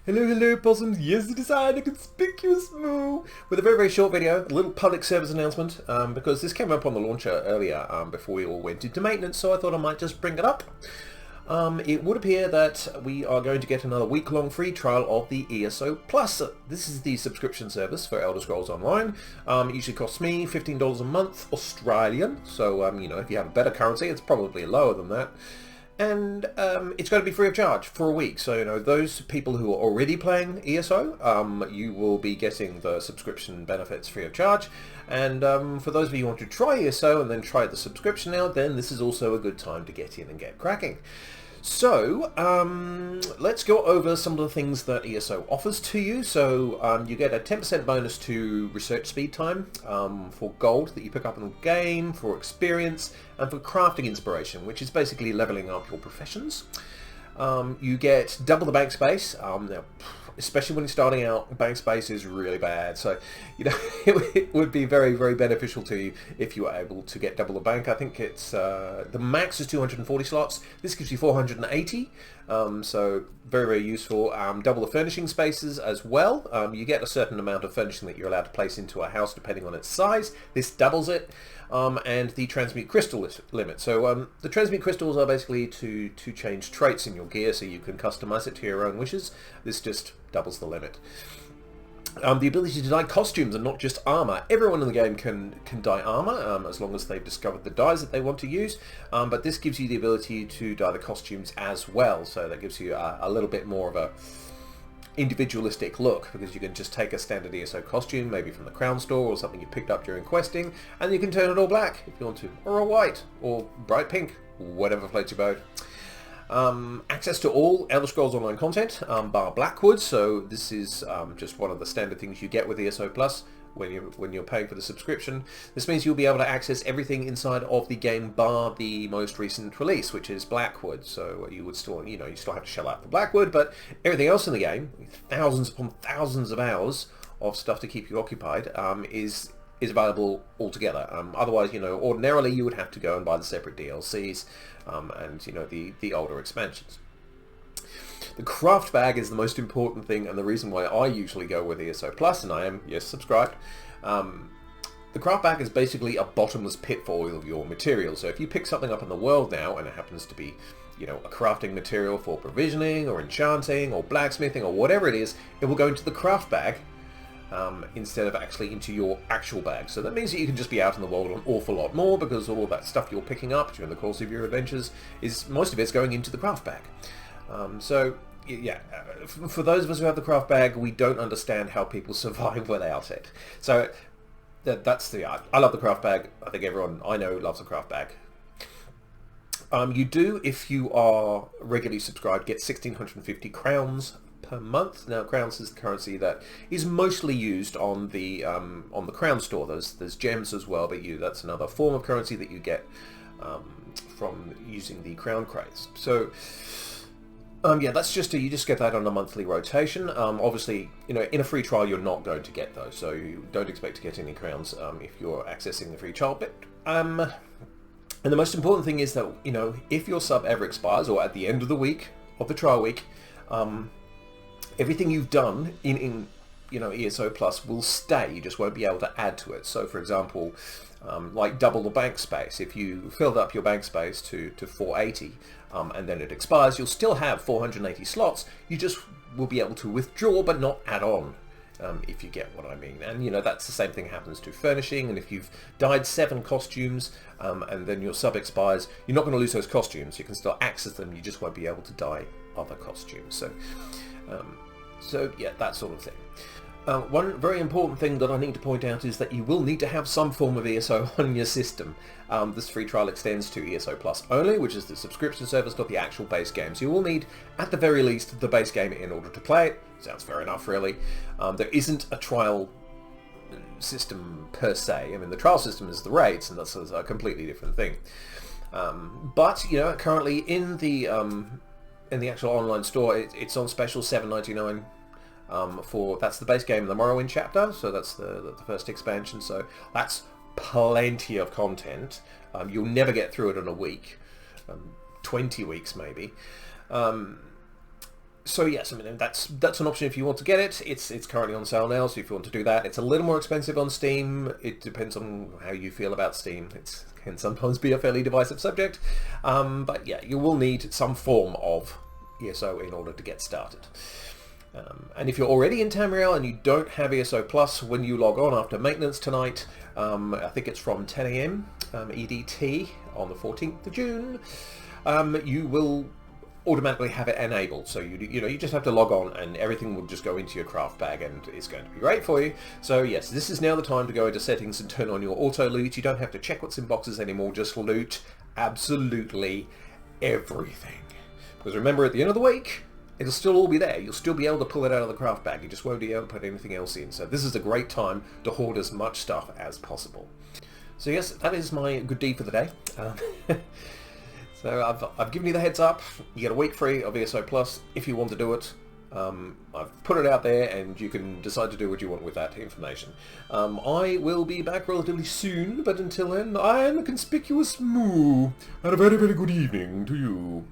Hello, hello, possums. Yes, it is I, the conspicuous moo. With a very, very short video, a little public service announcement, because this came up on the launcher earlier before we all went into maintenance, so I thought I might just bring it up. It would appear that we are going to get another week-long free trial of the ESO Plus. This is the subscription service for Elder Scrolls Online. It usually costs me $15 a month Australian, so you know, if you have a better currency, it's probably lower than that. And it's going to be free of charge for a week. So, you know, those people who are already playing ESO, you will be getting the subscription benefits free of charge. And for those of you who want to try ESO and then try the subscription out, then this is also a good time to get in and get cracking. So, let's go over some of the things that ESO offers to you. So, you get a 10% bonus to research speed time for gold that you pick up in the game, for experience, and for crafting inspiration, which is basically leveling up your professions. You get double the bank space. Now, especially when you're starting out, bank space is really bad. So, you know, it would be very, very beneficial to you if you were able to get double the bank. I think it's the max is 240 slots. This gives you 480. So very, very useful. Double the furnishing spaces as well. You get a certain amount of furnishing that you're allowed to place into a house depending on its size. This doubles it. And the transmute crystal limit. So the transmute crystals are basically to change traits in your gear, so you can customize it to your own wishes. This just doubles the limit. The ability to dye costumes and not just armor. Everyone in the game can dye armor as long as they've discovered the dyes that they want to use. But this gives you the ability to dye the costumes as well. So that gives you a little bit more of a individualistic look, because you can just take a standard ESO costume, maybe from the Crown store or something you picked up during questing, and you can turn it all black if you want to, or all white, or bright pink, whatever floats your boat. Access to all Elder Scrolls Online content, bar Blackwood, so this is just one of the standard things you get with ESO Plus when you're paying for the subscription. This means you'll be able to access everything inside of the game bar the most recent release, which is Blackwood. So you would still, you know, you still have to shell out for Blackwood, but everything else in the game, thousands upon thousands of hours of stuff to keep you occupied, is available altogether. Otherwise, you know, ordinarily you would have to go and buy the separate DLCs and, you know, the older expansions. The craft bag is the most important thing, and the reason why I usually go with ESO Plus, and I am, yes, subscribed. The craft bag is basically a bottomless pit for all of your materials. So if you pick something up in the world now, and it happens to be, you know, a crafting material for provisioning, or enchanting, or blacksmithing, or whatever it is, it will go into the craft bag instead of actually into your actual bag. So that means that you can just be out in the world an awful lot more, because all of that stuff you're picking up during the course of your adventures is, most of it's going into the craft bag. So, yeah, for those of us who have the craft bag, we don't understand how people survive without it. So, that's the art. I love the craft bag. I think everyone I know loves the craft bag. You do, if you are regularly subscribed, get 1,650 crowns per month. Now, crowns is the currency that is mostly used on the Crown store. There's gems as well, but that's another form of currency that you get from using the crown crates. So, yeah, that's just you just get that on a monthly rotation. Obviously, you know, in a free trial you're not going to get those, so you don't expect to get any crowns if you're accessing the free trial bit. And the most important thing is that, you know, if your sub ever expires, or at the end of the week of the trial week, everything you've done in you know, ESO Plus will stay. You just won't be able to add to it. So, for example, like double the bank space. If you filled up your bank space to 480 and then it expires, you'll still have 480 slots. You just will be able to withdraw but not add on, if you get what I mean. And, you know, that's the same thing happens to furnishing. And if you've dyed 7 costumes and then your sub expires, you're not going to lose those costumes. You can still access them. You just won't be able to dye other costumes. So yeah, that sort of thing. One very important thing that I need to point out is that you will need to have some form of ESO on your system. This free trial extends to ESO Plus only, which is the subscription service, not the actual base game. So you will need, at the very least, the base game in order to play it. Sounds fair enough, really. There isn't a trial system per se. I mean, the trial system is the rates, and that's a completely different thing. But, you know, currently in the actual online store, it's on special $7.99. That's the base game in the Morrowind chapter, so that's the first expansion, so that's plenty of content. You'll never get through it in a week, 20 weeks maybe. So yes, I mean that's an option if you want to get it. It's currently on sale now, so if you want to do that, it's a little more expensive on Steam. It depends on how you feel about Steam. It can sometimes be a fairly divisive subject, but yeah, you will need some form of ESO in order to get started. And if you're already in Tamriel and you don't have ESO Plus, when you log on after maintenance tonight, I think it's from 10 AM EDT on the 14th of June, you will automatically have it enabled. So you just have to log on and everything will just go into your craft bag and it's going to be great for you. So yes, this is now the time to go into settings and turn on your auto loot. You don't have to check what's in boxes anymore, just loot absolutely everything. Because remember, at the end of the week, it'll still all be there. You'll still be able to pull it out of the craft bag. You just won't be able to put anything else in. So this is a great time to hoard as much stuff as possible. So yes, that is my good deed for the day. So I've given you the heads up. You get a week free of ESO Plus if you want to do it. I've put it out there and you can decide to do what you want with that information. I will be back relatively soon, but until then, I am a conspicuous moo. And a very, very good evening to you.